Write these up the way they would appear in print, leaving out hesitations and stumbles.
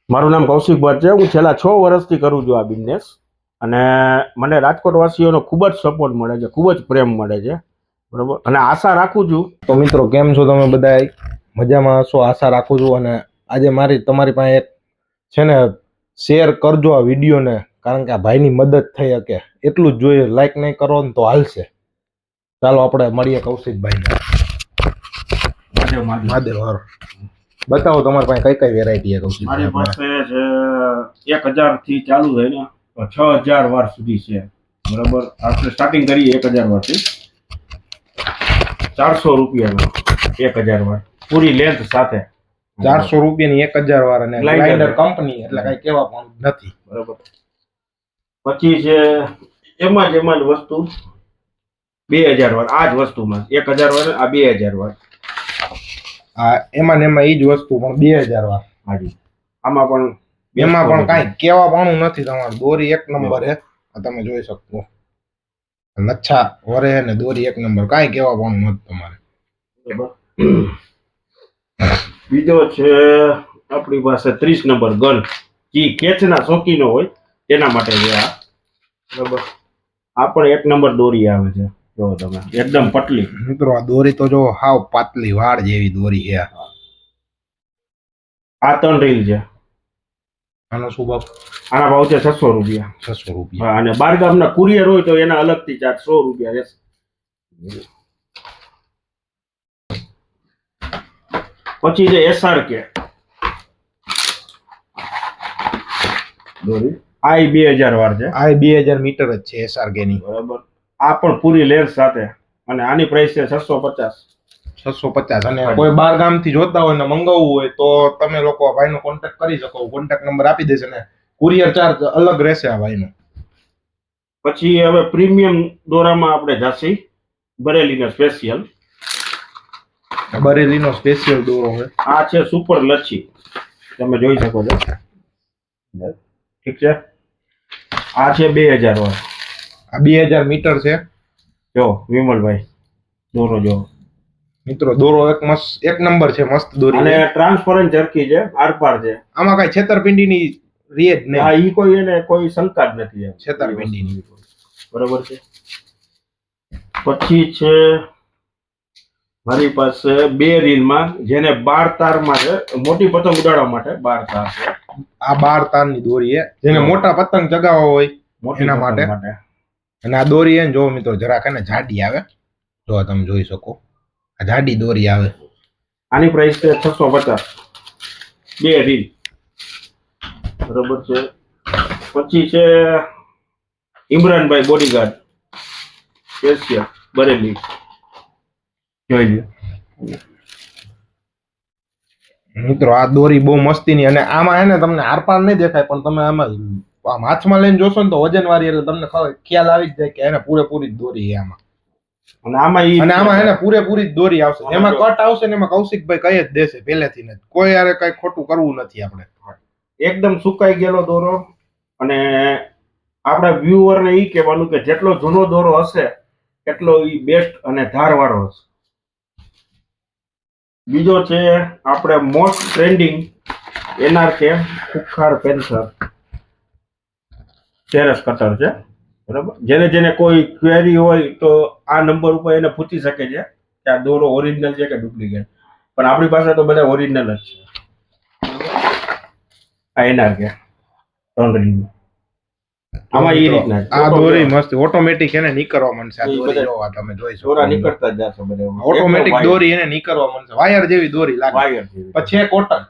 મારું નામ કૌશિક ભટ્ટ છે. હું છેલ્લા 6 વર્ષથી કરું છું આ બિઝનેસ અને મને રાજકોટવાસીઓનો ખૂબ જ સપોર્ટ મળે છે, ખૂબ જ પ્રેમ મળે છે. બરાબર. અને આશા રાખું છું. તો મિત્રો કેમ છો તમે બધા? મજામાં હશો આશા રાખું છું. અને આજે તમારી પાસે એક છે ને, શેર કરજો આ વિડીયોને, કારણ કે આ ભાઈની મદદ થઈ શકે એટલું જ જોઈએ. લાઈક નહીં કરો ને તો હાલશે. ચાલો આપણે મળીએ કૌશિકભાઈને. મહાદેવ હર. બતાવો તમારી પાસે કઈ કઈ વેરાયટી છે કૌશિક? મારી પાસે છે 1000 થી ચાલુ થાય ને તો 6000 વાર સુધી છે. બરાબર. આપણે સ્ટાર્ટિંગ કરીએ 1000 વારથી. 400 રૂપિયાનો 1000 વાર પૂરી લેન્થ સાથે. 400 રૂપિયાની 1000 વાર અને ગ્રાઇન્ડર કંપની એટલે કઈ કેવા પણ નથી. બરાબર. પછી છે એમાં જ વસ્તુ 2000 વાર. આ જ વસ્તુમાં 1000 વાર, આ 2000 વાર. આ એમાં ને એમાં ઈ જ વસ્તુ પણ 2000 વાર. હાજી. આમાં પણ કાંઈ કેવા પણ નથી. તમારે દોરી એક નંબર હે, તમે જોઈ શકો. લચ્છા વરે ને દોરી એક નંબર, કાંઈ કેવા પણ નથી તમારે. બીજો છે આપણી પાસે 30 નંબર ગન. જી કેચના શોખીનો હોય તેના માટે છે આ. બરાબર. આ પણ એક નંબર દોરી આવે છે. જો તમે એકદમ પતલી. મિત્રો આ દોરી તો જો હાવ પાતળી વાળ જેવી દોરી છે. આ 3 રીલ છે. આનો શું ભાવ? આના ભાવ છે 600 રૂપિયા. 600 રૂપિયા. અને બાર ગામના કુરિયર હોય તો એના અલગથી ચાર્જ 100 રૂપિયા રહેશે. પછી છે SRK દોરી. આ 2000 વાર છે. આ 2000 મીટર જ છે SRK ની. બરાબર. આ પણ પૂરી લેન્થ સાથે અને આની પ્રાઇસ છે 650. 650. અને કોઈ બાર ગામ થી જોતા હોય ને મંગાવવું હોય તો તમે લોકો ભાઈનો કોન્ટેક્ટ કરી શકો. કોન્ટેક્ટ નંબર આપી દેશે ને કુરિયર ચાર્જ અલગ રહેશે આ ભાઈનો. પછી હવે પ્રીમિયમ દોરામાં આપણે જાસી બરેલીનો સ્પેશિયલ. બરેલીનો સ્પેશિયલ દોરો છે. આ છે સુપર લચ્છી. તમે જોઈ શકો છો. ઠીક છે. આ છે 2000 વાર. આ 2000 મીટર છે. જો વિમલભાઈ દોરો જો મિત્રો, દોરો એક નંબર છે. મસ્ત દોરી અને ટ્રાન્સપરન્ટ ચરખી છે. આરપાર છે. આમાં કઈ છેતરપિંડીની રીત નહીં. હા, ઈ કોઈ શંકા જ નથી છેતરપિંડીની. બરોબર છે. પછી છે મારી પાસે 2 રીલમાં, જેને 12 તારમાં છે. મોટી પતંગ ઉડાડવા માટે 12 તાર છે. આ 12 તારની દોરી છે, જેને મોટા પતંગ ચગાવવા હોય એના માટે. અને આ દોરી છે ને, જો મિત્રો જરાક ને જાડી આવે. જો તમે જોઈ શકો, આ જાડી દોરી આવે. આની પ્રાઇસ છે 650. 2 રીલ. બરોબર છે. પછી છે ઇમરાનભાઈ બોડીગાર્ડ સ્પેશિયલ બરેલી. જોઈ લો મિત્રો, આ દોરી બહુ મસ્તીની. અને આમાં હે ને તમને આરપાર નહીં દેખાય, પણ તમે આમાં હાથમાં લઈને જોશો ને તો વજન વાળી, એટલે તમને ખ્યાલ આવી જ જાય કે એને પૂરેપૂરી દોરી છે આમાં. અને આમાં એને પૂરેપૂરી દોરી આવશે. એમાં કટ આવશે ને એમાં કૌશિકભાઈ કઈ જ દેશે પહેલેથી ને. કોઈ યારે કઈ ખોટું કરવું નથી આપણે. એકદમ સુકાઈ ગયેલો દોરો. અને આપણા વ્યુઅરને ઈ કહેવાનું કે જેટલો જૂનો દોરો હશે એટલો ઈ બેસ્ટ અને ધારવાળો હશે. બીજો છે આપણે મોસ્ટ ટ્રેન્ડિંગ NRK ખુખાર પેન્સર ચેરસ કટર છે. બરાબર. જેને કોઈ ક્વેરી હોય તો આ નંબર ઉપર એને પૂછી શકે છે કે આ દોરો ઓરિજિનલ છે કે ડુપ્લિકેટ. પણ આપણી પાસે તો બધા ઓરિજિનલ જ છે. આ NRK 3 રીલ. આમાં ઈ રીતના આ દોરી મસ્ત ઓટોમેટિક એને નીકળવા માંડશે. આ દોરી જોવા તમે જોઈ શકો. દોરા નીકળતા જ જશે બધે. ઓટોમેટિક દોરી એને નીકળવા માંડશે. વાયર જેવી દોરી લાગે. વાયર જેવી. પછી કોટન.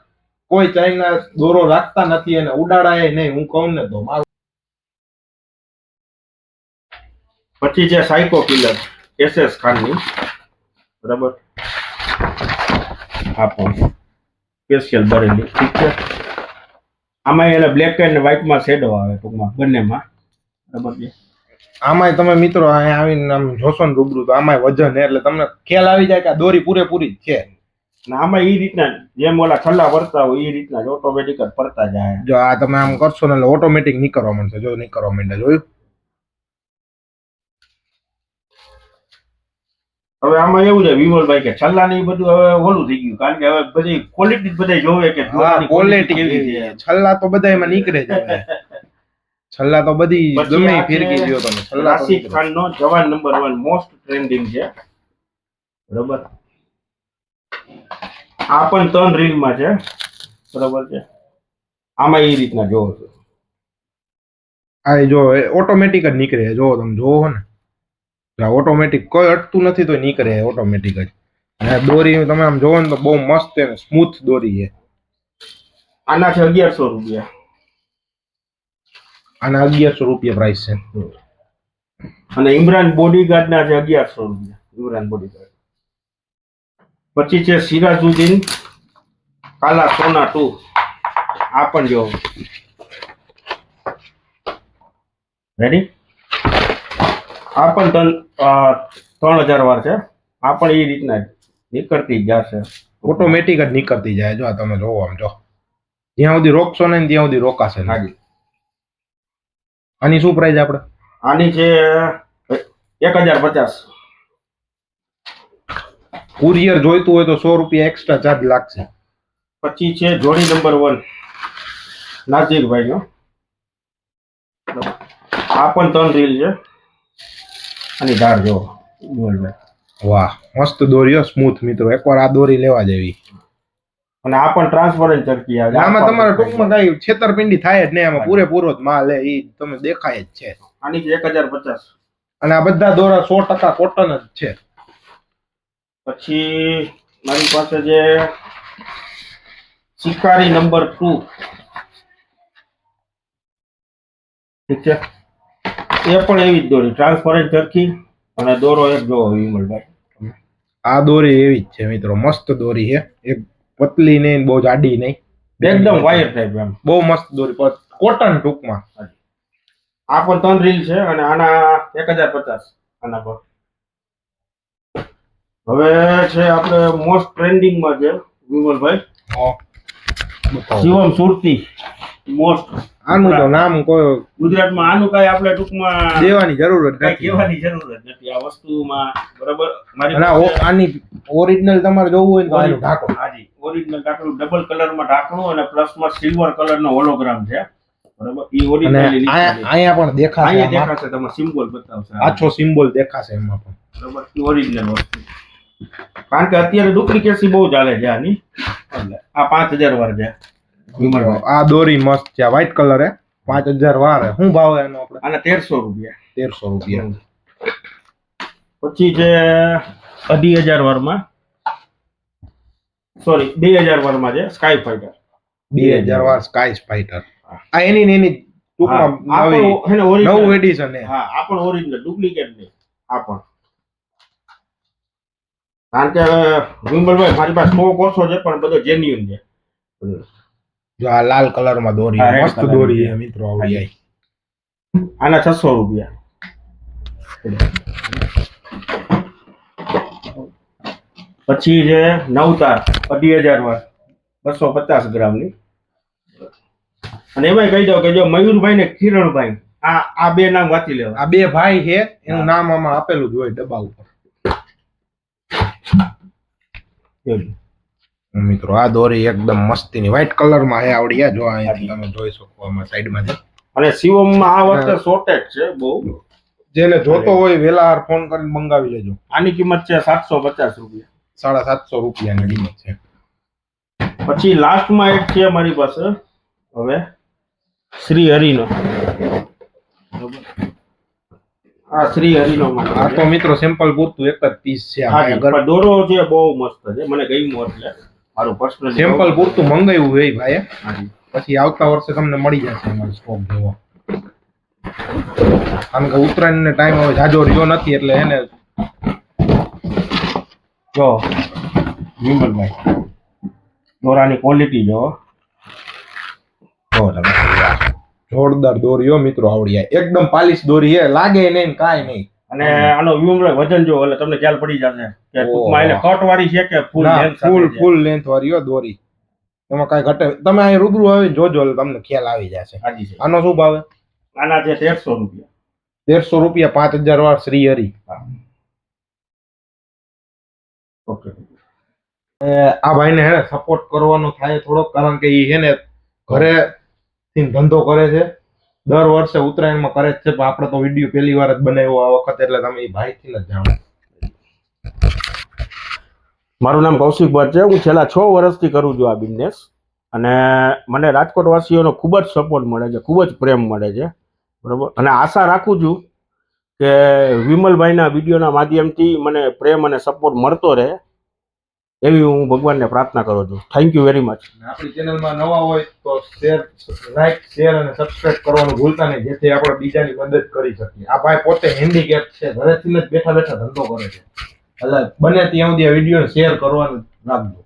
કોઈ ચાઇના દોરો રાખતા નથી અને ઉડાડાય નહીં. હું કહું ને તો મારું. પછી છે સાયકો કિલર SS ખાનની. બરાબર. આ પણ સ્પેશિયલ બરેલી. ઠીક છે. આમાં એને બ્લેક એન્ડ વ્હાઇટમાં શેડો આવે ટૂંકમાં બંનેમાં. બરાબર છે. આમાંય તમે મિત્રો અહીંયા આવીને આમ જોશો ને રૂબરૂ તો આમાંય વજન એટલે તમને ખ્યાલ આવી જાય કે આ દોરી પૂરેપૂરી છે. અને આમાં ઈ રીતના જેમ ઓલા છલ્લા ભરતા હોય ઈ રીતના જ ઓટોમેટિક જ ફરતા જાય. જો આ તમે આમ કરશો ને એટલે ઓટોમેટિક નીકળવા માંડશે. જો નીકળવા માંડે જોયું. હવે આમાં એવું છે વિમલભાઈ કે છલ્લા ને બધું હવે ઓલું થઈ ગયું કારણ કે હવે બધી ક્વોલિટી બધા જોવે કે હા દોરાની ક્વોલિટી કેવી કેવી છે છે છલ્લા તો બધા એમાં નીકળે જ હવે. છલ્લા તો બધી પછી ગમે આ ફિરકી છે ગયો તમે છલ્લા તો રાશિદ નીકળે. ખાન નો જવાન નંબર 1 મોસ્ટ ટ્રેન્ડિંગ છે બરોબર. આ પણ 3 રીલ માં છે બરોબર છે. આમાં એ રીતના જોવો છો આ એ જો ઓટોમેટિક જ નીકળે જો તમે જોવો ને ઓટોમેટિક કોઈ અટતું નથી તો નીકળે ઓટોમેટિક જ. અને દોરી તમે આમ જોવો ને તો બહુ મસ્ત છે સ્મૂથ દોરી છે. આના છે 1100 રૂપિયા. આના 1100 રૂપિયા પ્રાઇસ છે. અને ઇમરાન બોડીગાર્ડ ના છે 1100 રૂપિયા. ઇમરાન બોડીગાર્ડ. પછી છે સિરાજુદ્દીન કાલા સોના 2. આ પણ જો રેડી. આ પણ 3000 વાર છે. આ પણ એ રીતના જ નીકળતી જ જશે ઓટોમેટિક જ નીકળતી જાય જો તમે જોવો આમ જો જ્યાં સુધી રોકશો ને ત્યાં સુધી રોકાશે ને. હાજી. આની શું પ્રાઇસ આપણે? આની છે 1050. કુરિયર જોઈતું હોય તો 100 રૂપિયા એક્સ્ટ્રા ચાર્જ લાગશે. પછી છે જોડી નંબર 1 નાઝીરભાઈ નો. આ પણ 3 રીલ છે. આની ધાર જો વાહ મસ્ત દોરીઓ સ્મૂથ મિત્રો એકવાર આ દોરી લેવા જેવી. અને આ પણ ટ્રાન્સપરન્ટ ચરકી આવે. આમાં તમારા ટૂંકમાં કઈ છેતરપિંડી થાય જ નહીં આમાં પૂરેપૂરો જ માલ એ તમે દેખાય જ છે. આની છે 1050. અને આ બધા દોરા 100% કોટન જ છે. પછી મારી પાસે જે શિકારી નંબર 2 ઠીક છે એ પણ એવી જ દોરી ટ્રાન્સપરન્ટ ચરખી અને દોરો એક જોવો વિમલભાઈ. આ દોરી એવી જ છે મિત્રો મસ્ત દોરી છે એક પતલી નહીં બહુ જાડી નહીં એકદમ વાયર ટાઈપ એમ બહુ મસ્ત દોરી કોટન ટૂંકમાં. આ પણ 3 રીલ છે અને આના 1050 આના પર. હવે છે આપણે મોસ્ટ ટ્રેન્ડિંગ માં છે વિમલભાઈ શિવમ સુરતી મોસ્ટ. આનું તો નામ કોઈ ગુજરાતમાં આનું કઈ આપણે ટૂંકમાં દેવાની જરૂર જ કઈ નથી. કહેવાની જરૂર જ નથી આ વસ્તુમાં બરાબર. મારી અને આની ઓરિજિનલ તમારે જોવું હોય તો આનું ઢાંકણું હાજી ઓરિજિનલ ઢાંકણું ડબલ કલરમાં ઢાંકણું અને પ્લસમાં સિલ્વર કલરનો હોલોગ્રામ છે બરાબર. ઈ અને ઓરિજિનલ અહીંયા પણ દેખાશે અહીંયા આમાં. દેખાશે તમને સિમ્બોલ બતાવશે આછો સિમ્બોલ દેખાશે એમાં પણ બરાબર. ઈ ઓરિજિનલ વસ્તુ કારણ કે અત્યારે ડુપ્લિકેસી બહુ ચાલે છે આની એટલે આ 5000 વાર છે વિમલભાઈ. આ દોરી મસ્ત છે વ્હાઈટ કલર હે 5000 વાર હે. શું ભાવ એનો આપણે? આના 1300 રૂપિયા. 1300 રૂપિયા. પછી છે 2500 વારમાં સોરી 2000 વારમાં છે સ્કાય ફાઈટર 2000 વાર સ્કાય ફાઈટર. આ એની ને એની ટૂંકમાં આ નવી પણ હે ને original. નવું એડિશન હે. હા આ પણ ઓરિજિનલ ડુપ્લિકેટ નહીં આ પણ. કારણ કે વિમલભાઈ મારી પાસે સ્ટોક ઓછો છે પણ બધો જેન્યુઅન છે. જો આ લાલ કલર માં દોરી હા, red મસ્ત colour દોરી ની છે મિત્રો આવડી આઈ. આના 600 રૂપિયા. પછી છે નવતાર 2500 વાર 250 ગ્રામની. અને એમાંય કહી દઉં કે જો મયુરભાઈ ને કિરણભાઈ આ બે નામ વાંચી લેવા. આ બે ભાઈ છે એનું નામ આમાં આપેલું જ હોય ડબ્બા ઉપર. મિત્રો આ દોરી એકદમ મસ્તીની વ્હાઈટ કલર માં હે આવડી જો અહીંથી તમે જોઈ શકો આમાં સાઈડ માં છે. અને શિવમમાં આ વખતે શોર્ટેજ છે બહુ. જેને જોતો હોય વેલા ફોન કરીને મંગાવી લેજો. આની કિંમત છે 750 રૂપિયા. 750 રૂપિયાની કિંમત છે. પછી લાસ્ટમાં એક છે મારી પાસે હવે શ્રી હરિનો. આ શ્રી હરિનો આ તો મિત્રો સિમ્પલ પૂરતું એક જ પીસ છે. પણ દોરો છે બહુ મસ્ત છે મને ગમ્યું એટલે મારું પર્સનલ સિમ્પલ પૂરતું મંગાવ્યું હોય ભાઈ. પછી આવતા વર્ષે તમને મળી જશે અમારો સ્ટોક જોવો. કારણ કે ઉત્તરાયણ ને ટાઈમ હવે જાજો રહ્યો નથી એટલે એને જો વિમલભાઈ દોરાની ક્વોલિટી જો તમે જોરદાર દોરીઓ મિત્રો આવડી એકદમ પાલિશ દોરી હે લાગે નહીં કાઈ નહીં. અને આનો વિમલભાઈ વજન જો એટલે તમને ખ્યાલ પડી જશે કે ટૂંકમાં એને કટ વાળી છે કે ફૂલ લેન્થ ફૂલ લેન્થ વાળી હો દોરી. એમાં કાઈ ઘટે તમે અહીં રૂબરૂ આવીને જોજો એટલે તમને ખ્યાલ આવી જશે. આનો શું ભાવ? આના છે 1300 રૂપિયા. 1300 રૂપિયા 5000 વાર શ્રી હરિ. ઓકે. આ ભાઈને હે સપોર્ટ કરવાનો થાય થોડોક, કારણ કે ઈ હે ને ઘરે થી ધંધો કરે છે, દર વર્ષે ઉત્તરાયણમાં કરે જ છે, પણ આપણે તો વિડીયો પહેલી વાર જ બનાવ્યો આ વખતે, એટલે તમે ઈ ભાઈથી જ જાણો. મારું નામ કૌશિક ભટ્ટ છે. હું છેલ્લા 6 વર્ષથી કરું છું આ બિઝનેસ, અને મને રાજકોટ વાસીઓનો ખૂબ જ સપોર્ટ મળે છે, ખૂબ જ પ્રેમ મળે છે, બરોબર. અને આશા રાખું છું કે વિમલભાઈના વિડીયોના માધ્યમથી મને પ્રેમ અને સપોર્ટ મળતો રહે, એવી હું ભગવાનને પ્રાર્થના કરું છું. Thank you very much. આપણી ચેનલમાં નવા હોય તો લાઈક શેર અને સબસ્ક્રાઇબ કરવાનું ભૂલતા નહીં, જેથી આપણે બીજાની મદદ કરી શકીએ. આ ભાઈ પોતે હેન્ડીકેપ છે, ઘરેથી જ બેઠા બેઠા ધંધો કરે છે, એટલે બને ત્યાં સુધી આ વિડીયો શેર કરવાનું રાખજો.